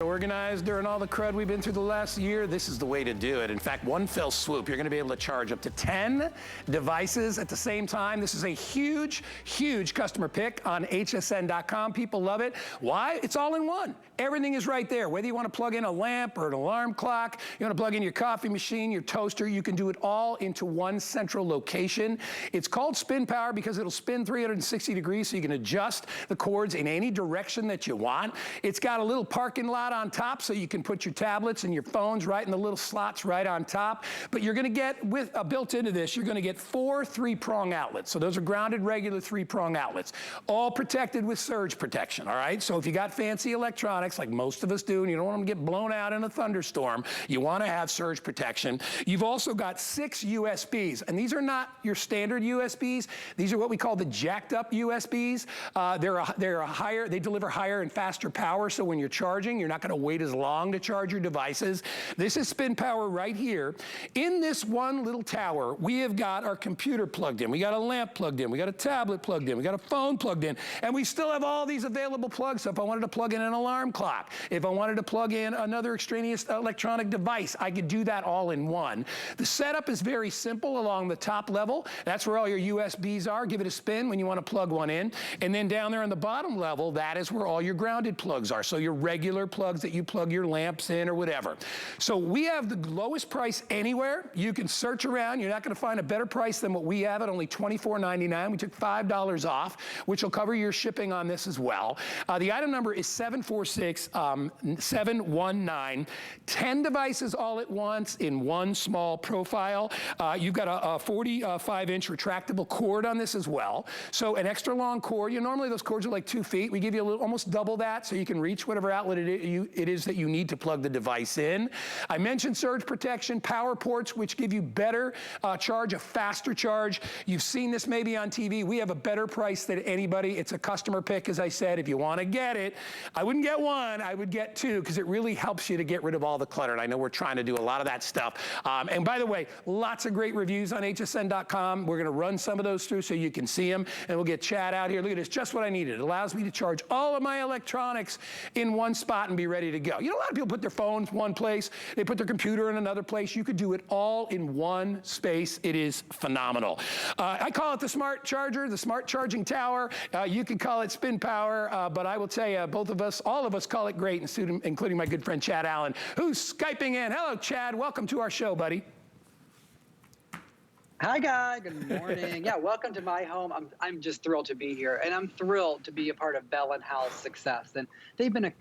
Organized during all the crud we've been through the last year, this is the way to do it. In fact, one fell swoop, you're going to be able to charge up to 10 devices at the same time. This is a huge, huge customer pick on hsn.com. People love it. Why? It's all in one. Everything is right there. Whether you want to plug in a lamp or an alarm clock, you want to plug in your coffee machine, your toaster, you can do it all into one central location. It's called Spin Power because it'll spin 360 degrees so you can adjust the cords in any direction that you want. It's got a little parking lot on top so you can put your tablets and your phones right in the little slots right on top. But you're going to get, built into this, you're going to get 4 3-prong outlets. So those are grounded, regular 3-prong outlets, all protected with surge protection, all right? So if you got fancy electronics, like most of us do, and you don't want them to get blown out in a thunderstorm, you want to have surge protection. You've also got 6 USBs, and these are not your standard USBs. These are what we call the jacked up USBs. They deliver higher and faster power, so when you're charging, you're not going to wait as long to charge your devices. This is Spin Power right here. In this one little tower, we have got our computer plugged in. We got a lamp plugged in. We got a tablet plugged in. We got a phone plugged in. And we still have all these available plugs. So if I wanted to plug in an alarm clock, if I wanted to plug in another extraneous electronic device, I could do that all in one. The setup is very simple along the top level. That's where all your USBs are. Give it a spin when you want to plug one in. And then down there on the bottom level, that is where all your grounded plugs are. So your regular plugs that you plug your lamps in or whatever. So we have the lowest price anywhere. You can search around. You're not going to find a better price than what we have at only $24.99. We took $5 off, which will cover your shipping on this as well. The item number is 746-719. 10 devices all at once in one small profile. You've got a 45-inch retractable cord on this as well. So an extra long cord. Normally those cords are like 2 feet. We give you almost double that so you can reach whatever outlet it is that you need to plug the device in. I mentioned surge protection, power ports, which give you better charge, a faster charge. You've seen this maybe on TV. We have a better price than anybody. It's a customer pick, as I said. If you want to get it, I wouldn't get one, I would get 2, because it really helps you to get rid of all the clutter. And I know we're trying to do a lot of that stuff. And by the way, lots of great reviews on hsn.com. We're going to run some of those through so you can see them. And we'll get Chad out here. Look at this, just what I needed. It allows me to charge all of my electronics in one spot and be ready to go. You know, a lot of people put their phones one place, they put their computer in another place. You could do it all in one space. It is phenomenal. I call it the smart charger, the smart charging tower. You could call it Spin Power, but I will tell you, both of us, all of us call it great, including my good friend Chad Allen, who's Skyping in. Hello, Chad. Welcome to our show, buddy. Hi, Guy. Good morning. Yeah, welcome to my home. I'm just thrilled to be here, and I'm thrilled to be a part of Bell & Howell's success. And they've been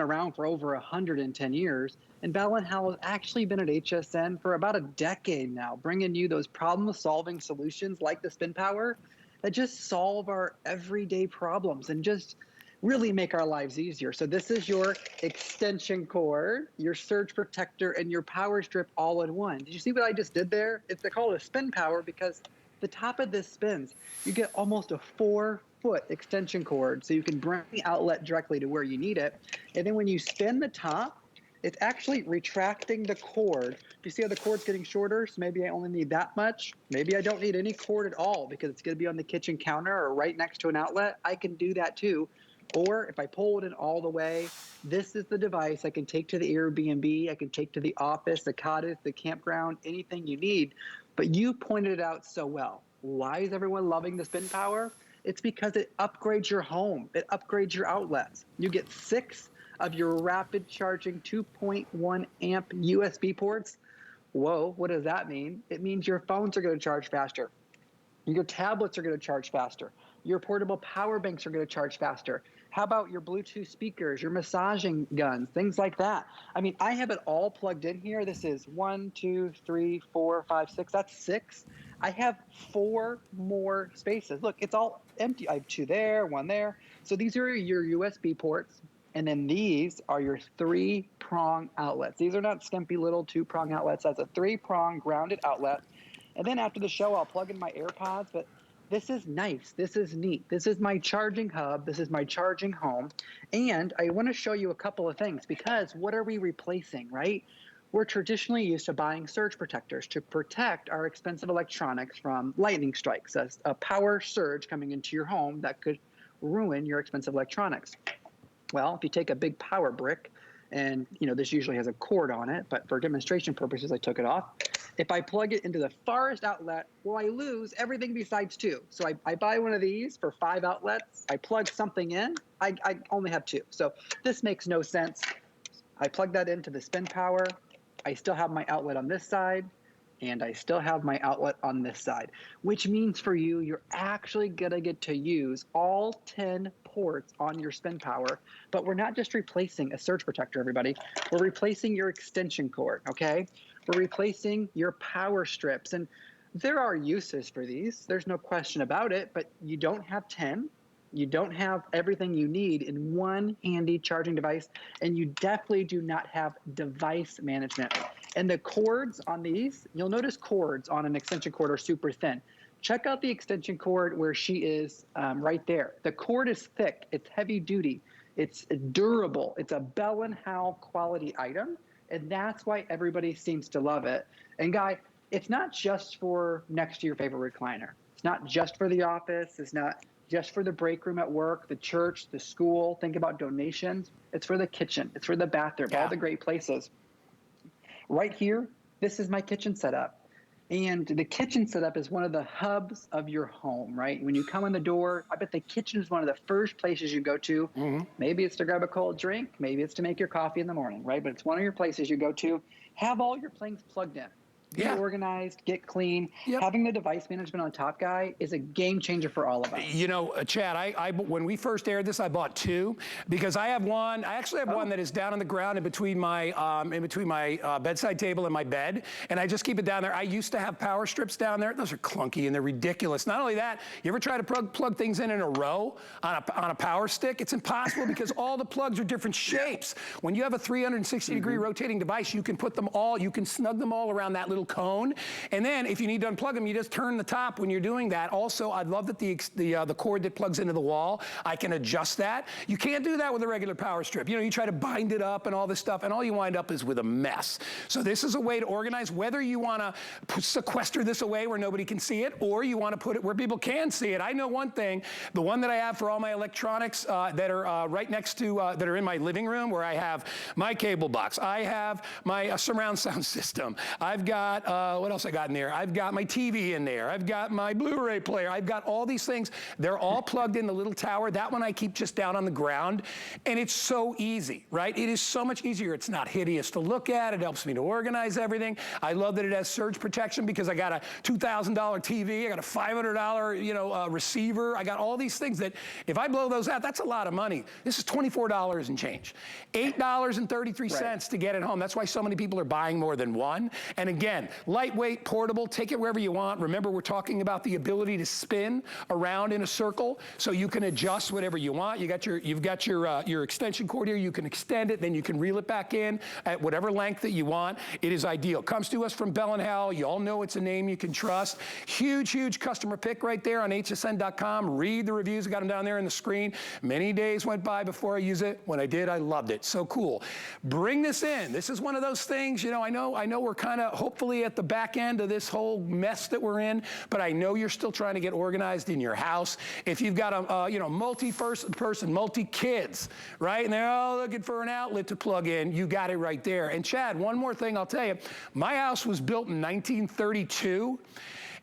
around for over 110 years, and Bell & Howell has actually been at HSN for about a decade now, bringing you those problem-solving solutions like the Spin Power that just solve our everyday problems and just really make our lives easier. So this is your extension cord, your surge protector, and your power strip all in one. Did you see what I just did there? They call it a Spin Power because the top of this spins. You get almost a 4-foot extension cord, so you can bring the outlet directly to where you need it. And then when you spin the top, it's actually retracting the cord. You see how the cord's getting shorter? So maybe I only need that much. Maybe I don't need any cord at all because it's gonna be on the kitchen counter or right next to an outlet. I can do that too. Or if I pull it in all the way, this is the device I can take to the Airbnb, I can take to the office, the cottage, the campground, anything you need. But you pointed it out so well. Why is everyone loving the Spin Power? It's because it upgrades your home. It upgrades your outlets. You get 6 of your rapid charging 2.1 amp USB ports. Whoa, what does that mean? It means your phones are going to charge faster. Your tablets are going to charge faster. Your portable power banks are going to charge faster. How about your Bluetooth speakers, your massaging guns, things like that? I mean, I have it all plugged in here. This is 1, 2, 3, 4, 5, 6. That's 6. I have 4 more spaces. Look, it's all empty. I have 2 there, 1 there. So these are your USB ports. And then these are your 3-prong outlets. These are not skimpy little 2-prong outlets. That's a 3-prong grounded outlet. And then after the show, I'll plug in my AirPods. But this is nice. This is neat. This is my charging hub. This is my charging home. And I want to show you a couple of things because what are we replacing, right? We're traditionally used to buying surge protectors to protect our expensive electronics from lightning strikes, a power surge coming into your home that could ruin your expensive electronics. Well, if you take a big power brick and this usually has a cord on it, but for demonstration purposes, I took it off. If I plug it into the farthest outlet, well, I lose everything besides 2. So I buy one of these for 5 outlets. I plug something in, I only have 2. So this makes no sense. I plug that into the spin power. I still have my outlet on this side, and I still have my outlet on this side, which means for you, you're actually gonna get to use all 10 ports on your spin power. But we're not just replacing a surge protector, everybody. We're replacing your extension cord, okay? We're replacing your power strips. And there are uses for these. There's no question about it, but you don't have 10. You don't have everything you need in one handy charging device, and you definitely do not have device management. And the cords on these, you'll notice cords on an extension cord are super thin. Check out the extension cord where she is right there. The cord is thick, it's heavy duty, it's durable, it's a Bell & Howell quality item, and that's why everybody seems to love it. And Guy, it's not just for next to your favorite recliner. It's not just for the office, it's not just for the break room at work, the church, the school. Think about donations. It's for the kitchen, it's for the bathroom, all the great places. Right here, this is my kitchen setup. And the kitchen setup is one of the hubs of your home, right? When you come in the door, I bet the kitchen is one of the first places you go to. Maybe it's to grab a cold drink, maybe it's to make your coffee in the morning, right? But it's one of your places you go to. Have all your things plugged in. Get organized, get clean. Having the device management on top, Guy, is a game changer for all of us. You know, Chad, when we first aired this, I bought 2 because I have one. I actually have one that is down on the ground in between my bedside table and my bed, and I just keep it down there. I used to have power strips down there. Those are clunky and they're ridiculous. Not only that, you ever try to plug things in a row on a power stick? It's impossible because all the plugs are different shapes. When you have a 360-degree rotating device, you can put them all, you can snug them all around that little cone, and then if you need to unplug them, you just turn the top when you're doing that. Also, I love that the cord that plugs into the wall, I can adjust that. You can't do that with a regular power strip. You know, you try to bind it up and all this stuff, and all you wind up is with a mess. So this is a way to organize, whether you want to sequester this away where nobody can see it, or you want to put it where people can see it. I know one thing, the one that I have for all my electronics that are right next to, that are in my living room, where I have my cable box, I have my surround sound system, I've got what else I got in there? I've got my TV in there. I've got my Blu-ray player. I've got all these things. They're all plugged in the little tower. That one I keep just down on the ground. And it's so easy, right? It is so much easier. It's not hideous to look at. It helps me to organize everything. I love that it has surge protection because I got a $2,000 TV. I got a $500, receiver. I got all these things that if I blow those out, that's a lot of money. This is $24 and change. $8.33 to get it home. That's why so many people are buying more than one. And again, lightweight, portable, take it wherever you want. Remember, we're talking about the ability to spin around in a circle so you can adjust whatever you want. You've got your extension cord here. You can extend it, then you can reel it back in at whatever length that you want. It is ideal. Comes to us from Bell & Howell. You all know it's a name you can trust. Huge, huge customer pick right there on hsn.com. Read the reviews. I got them down there on the screen. Many days went by before I used it. When I did, I loved it. So cool. Bring this in. This is one of those things, I know we're kind of hopefully at the back end of this whole mess that we're in, but I know you're still trying to get organized in your house. If you've got a multi-person, multi-kids, right, and they're all looking for an outlet to plug in, you got it right there. And Chad, one more thing I'll tell you. My house was built in 1932.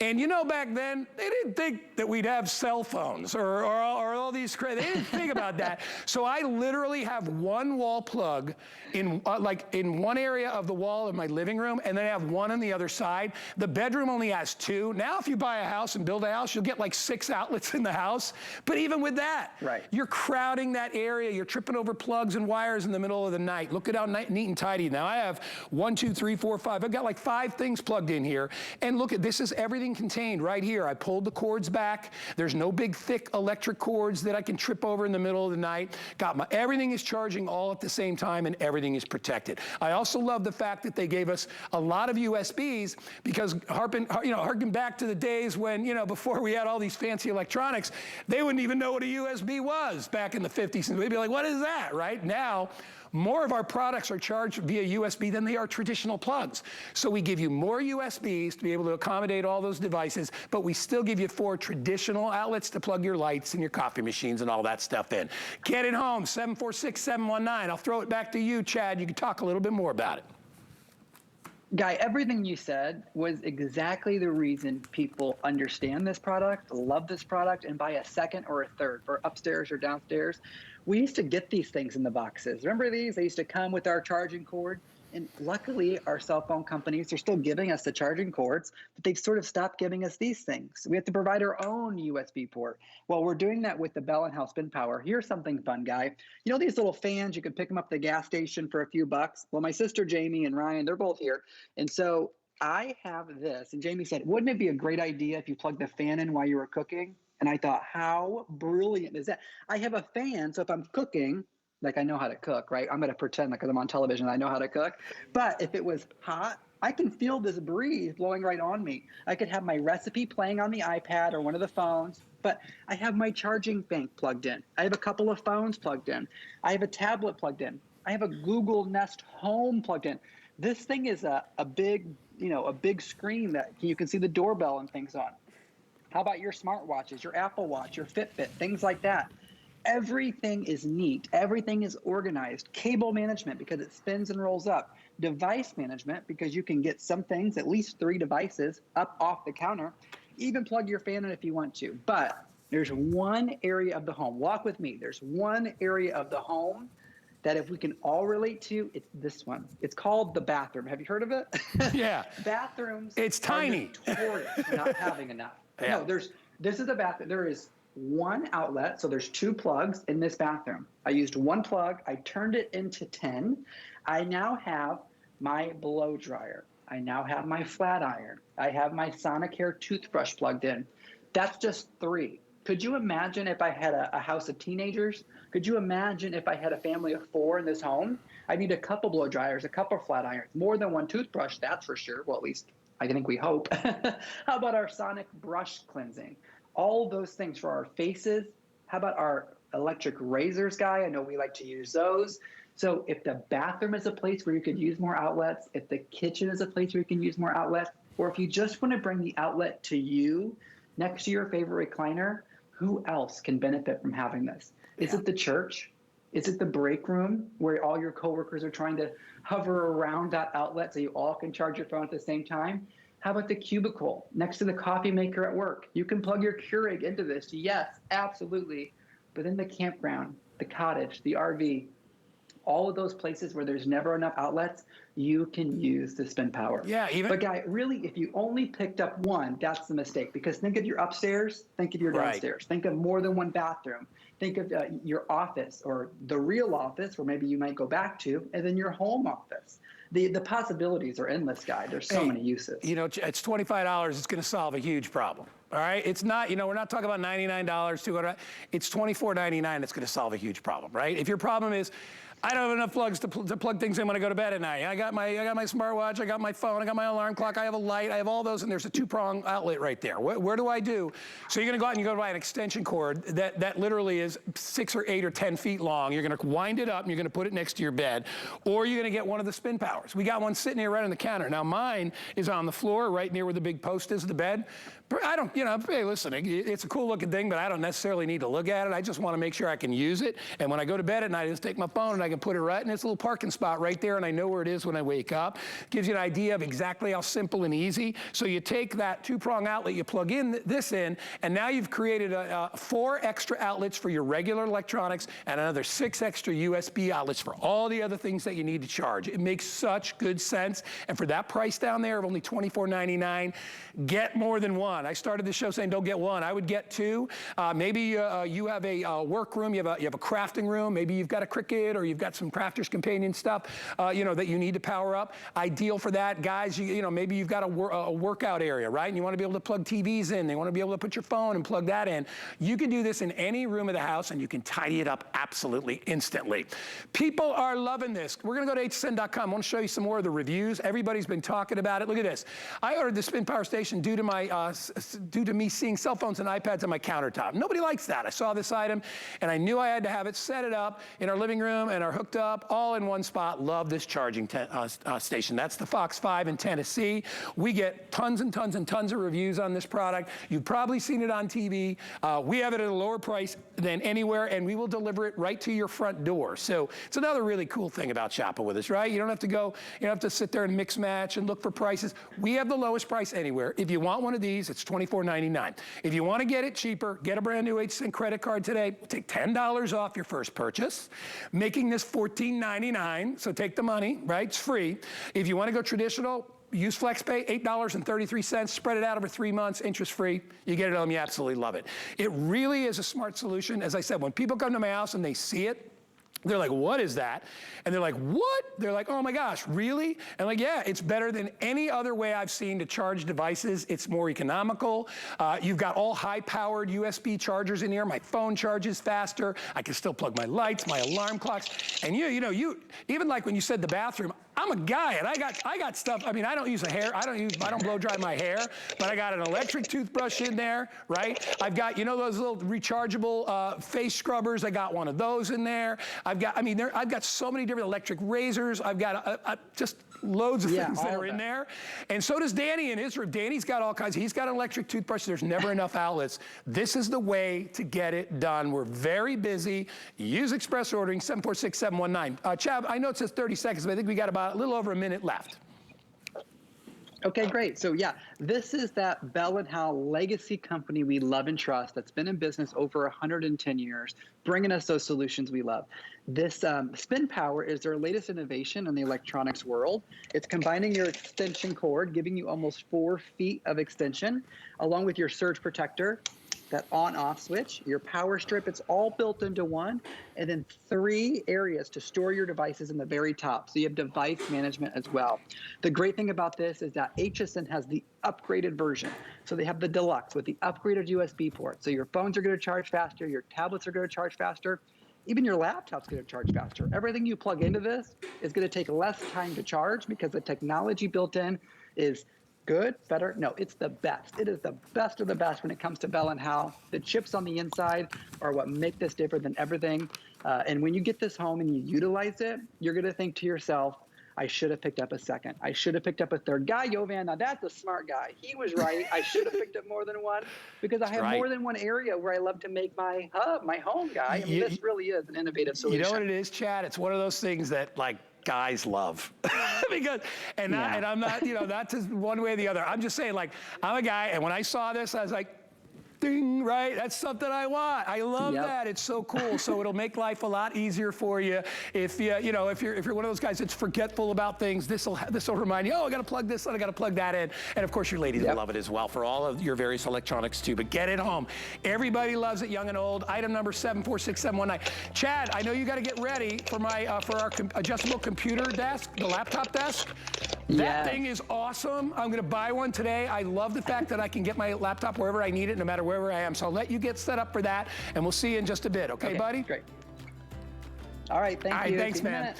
And back then, they didn't think that we'd have cell phones or all these crazy, they didn't think about that. So I literally have one wall plug in one area of the wall of my living room, and then I have one on the other side. The bedroom only has 2. Now, if you buy a house and build a house, you'll get like 6 outlets in the house. But even with that, you're crowding that area. You're tripping over plugs and wires in the middle of the night. Look at how neat and tidy. Now I have 1, 2, 3, 4, 5. I've got like 5 things plugged in here. And look at this is everything contained right here. I pulled the cords back. There's no big thick electric cords that I can trip over in the middle of the night. Everything is charging all at the same time, and everything is protected. I also love the fact that they gave us a lot of USBs because harken back to the days when, before we had all these fancy electronics, they wouldn't even know what a USB was back in the 50s. And they'd be like, what is that, right? Now, more of our products are charged via USB than they are traditional plugs. So we give you more USBs to be able to accommodate all those devices, but we still give you 4 traditional outlets to plug your lights and your coffee machines and all that stuff in. Get it home, 746-719. I'll throw it back to you, Chad. You can talk a little bit more about it. Guy, everything you said was exactly the reason people understand this product, love this product, and buy a second or a third for upstairs or downstairs. We used to get these things in the boxes. Remember these? They used to come with our charging cord. And luckily, our cell phone companies are still giving us the charging cords, but they've sort of stopped giving us these things. We have to provide our own USB port. Well, we're doing that with the Bell & Howell Spin Power. Here's something fun, Guy. You know these little fans, you can pick them up at the gas station for a few bucks? Well, my sister Jamie and Ryan, they're both here. And so I have this. And Jamie said, wouldn't it be a great idea if you plugged the fan in while you were cooking? And I thought, how brilliant is that? I have a fan, so if I'm cooking, like I know how to cook, right? I'm going to pretend like I'm on television, I know how to cook. But if it was hot, I can feel this breeze blowing right on me. I could have my recipe playing on the iPad or one of the phones, but I have my charging bank plugged in. I have a couple of phones plugged in. I have a tablet plugged in. I have a Google Nest Home plugged in. This thing is a big, a big screen that you can see the doorbell and things on. How about your smartwatches, your Apple Watch, your Fitbit, things like that? Everything is neat. Everything is organized. Cable management because it spins and rolls up. Device management because you can get some things, at least 3 devices, up off the counter. Even plug your fan in if you want to. But there's one area of the home. Walk with me. There's one area of the home that if we can all relate to, it's this one. It's called the bathroom. Have you heard of it? Yeah. Bathrooms. It's tiny. Are notorious for not having enough. Yeah. No, this is the bathroom. There is one outlet, so there's 2 plugs in this bathroom. I used 1 plug, I turned it into 10. I now have my blow dryer. I now have my flat iron. I have my Sonicare toothbrush plugged in. That's just 3. Could you imagine if I had a house of teenagers? Could you imagine if I had a family of 4 in this home? I need a couple blow dryers, a couple flat irons, more than 1 toothbrush, that's for sure. Well, at least I think we hope. How about our sonic brush cleansing? All those things for our faces. How about our electric razors, Guy? I know we like to use those. So if the bathroom is a place where you could use more outlets, if the kitchen is a place where you can use more outlets, or if you just want to bring the outlet to you next to your favorite recliner, who else can benefit from having this? Is it the church? Is it the break room where all your coworkers are trying to hover around that outlet so you all can charge your phone at the same time? How about the cubicle next to the coffee maker at work? You can plug your Keurig into this. Yes, absolutely. But then the campground, the cottage, the RV, all of those places where there's never enough outlets, you can use the Spin Power. Yeah, even. But Guy, really, if you only picked up one, that's the mistake. Because think of your upstairs, think of your downstairs, think of more than one bathroom. Think of your office or the real office where maybe you might go back to, and then your home office. The possibilities are endless, Guy. There's so many uses. It's $25. It's going to solve a huge problem. All right, it's not. We're not talking about $99, $200. It's $24.99. It's going to solve a huge problem, right? If your problem is, I don't have enough plugs to plug things in when I go to bed at night. I got my smartwatch, I got my phone, I got my alarm clock, I have a light, I have all those, and there's a 2-prong outlet right there. Where do I do? So you're going to go out and you're going to buy an extension cord that literally is 6 or 8 or 10 feet long. You're going to wind it up and you're going to put it next to your bed, or you're going to get one of the Spin Powers. We got one sitting here right on the counter. Now mine is on the floor, right near where the big post is of the bed. I don't, hey, listen, it's a cool looking thing, but I don't necessarily need to look at it. I just want to make sure I can use it. And when I go to bed at night, I just take my phone and I can put it right in its little parking spot right there, and I know where it is when I wake up. Gives you an idea of exactly how simple and easy. So you take that 2-prong outlet, you plug in this in, and now you've created 4 extra outlets for your regular electronics and another 6 extra USB outlets for all the other things that you need to charge. It makes such good sense. And for that price down there of only $24.99, get more than one. I started the show saying don't get one. I would get 2. Maybe you have a work room, you have a crafting room, maybe you've got a Cricut or you've got some Crafter's Companion stuff, that you need to power up. Ideal for that, guys. Maybe you've got a workout area, right? And you want to be able to plug TVs in. They want to be able to put your phone and plug that in. You can do this in any room of the house, and you can tidy it up absolutely instantly. People are loving this. We're going to go to hsn.com. I want to show you some more of the reviews. Everybody's been talking about it. Look at this. I ordered the Spin Power Station due to me seeing cell phones and iPads on my countertop. Nobody likes that. I saw this item, and I knew I had to have it, set it up in our living room and are hooked up all in one spot. Love this charging station. That's the Fox 5 in Tennessee. We get tons and tons and tons of reviews on this product. You've probably seen it on TV. We have it at a lower price than anywhere, and we will deliver it right to your front door. So it's another really cool thing about shopping with us, right? You don't have to go, you don't have to sit there and mix match and look for prices. We have the lowest price anywhere. If you want one of these, it's $24.99. If you want to get it cheaper, get a brand new HSN credit card today. Take $10 off your first purchase, making this $14.99. So take the money, right? It's free. If you want to go traditional, use FlexPay, $8.33, spread it out over 3 months, interest-free. You get it home, you absolutely love it. It really is a smart solution. As I said, when people come to my house and they see it, they're like, what is that? And they're like, what? They're like, oh my gosh, really? And like, yeah, it's better than any other way I've seen to charge devices. It's more economical. You've got all high-powered USB chargers in here. My phone charges faster. I can still plug my lights, my alarm clocks. And you know, even like when you said the bathroom, I'm a guy and I got stuff. I mean, I don't use a hair. I don't blow dry my hair, but I got an electric toothbrush in there, right? I've got, you know, those little rechargeable face scrubbers. I got one of those in there. I've got so many different electric razors. I've got just loads of things that are in there. And so does Danny in his room. Danny's got all kinds. He's got an electric toothbrush. There's never enough outlets. This is the way to get it done. We're very busy. Use express ordering, 746-719. Chad, I know it says 30 seconds, but I think we got about a little over a minute left. Okay, great. So yeah, this is that Bell & Howell legacy company we love and trust that's been in business over 110 years, bringing us those solutions we love. This Spin Power is their latest innovation in the electronics world. It's combining your extension cord, giving you almost 4 feet of extension, along with your surge protector, that on-off switch, your power strip. It's all built into one, and then 3 areas to store your devices in the very top. So you have device management as well. The great thing about this is that HSN has the upgraded version. So they have the Deluxe with the upgraded USB port. So your phones are going to charge faster, your tablets are going to charge faster, even your laptop's going to charge faster. Everything you plug into this is going to take less time to charge because the technology built in is good, better? No, it's the best. It is the best of the best when it comes to Bell & Howell. The chips on the inside are what make this different than everything. And when you get this home and you utilize it, you're going to think to yourself, I should have picked up a second. I should have picked up a third. Guy Yovan, now that's a smart guy. He was right. I should have picked up more than one because I have more than one area where I love to make my hub, my home, guy. I mean, this really is an innovative solution. You know what it is, Chad? It's one of those things that, like, guys love because, and I'm not, you know, not just one way or the other. I'm just saying, like, I'm a guy, and when I saw this, I was like, ding, right? That's something I want. I love that. It's so cool. So it'll make life a lot easier for you. If you know, if you're one of those guys that's forgetful about things, this will remind you. Oh, I got to plug this in. I got to plug that in. And of course, your ladies will love it as well for all of your various electronics too. But get it home. Everybody loves it, young and old. Item number 746719. Chad, I know you got to get ready for my for our adjustable computer desk, the laptop desk. That thing is awesome. I'm going to buy one today. I love the fact that I can get my laptop wherever I need it, no matter wherever I am. So I'll let you get set up for that, and we'll see you in just a bit. Okay, buddy? Great. All right, thank you. Thanks, man.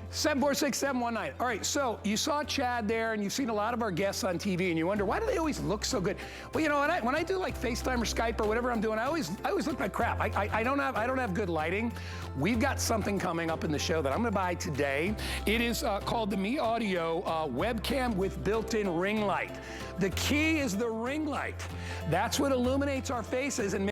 746-719. All right, so you saw Chad there, and you've seen a lot of our guests on TV, and you wonder, why do they always look so good? Well, you know, when I do like FaceTime or Skype or whatever I'm doing, I always look like crap. I don't have good lighting. We've got something coming up in the show that I'm going to buy today. It is called the Me Audio webcam with built-in ring light. The key is the ring light. That's what illuminates our faces and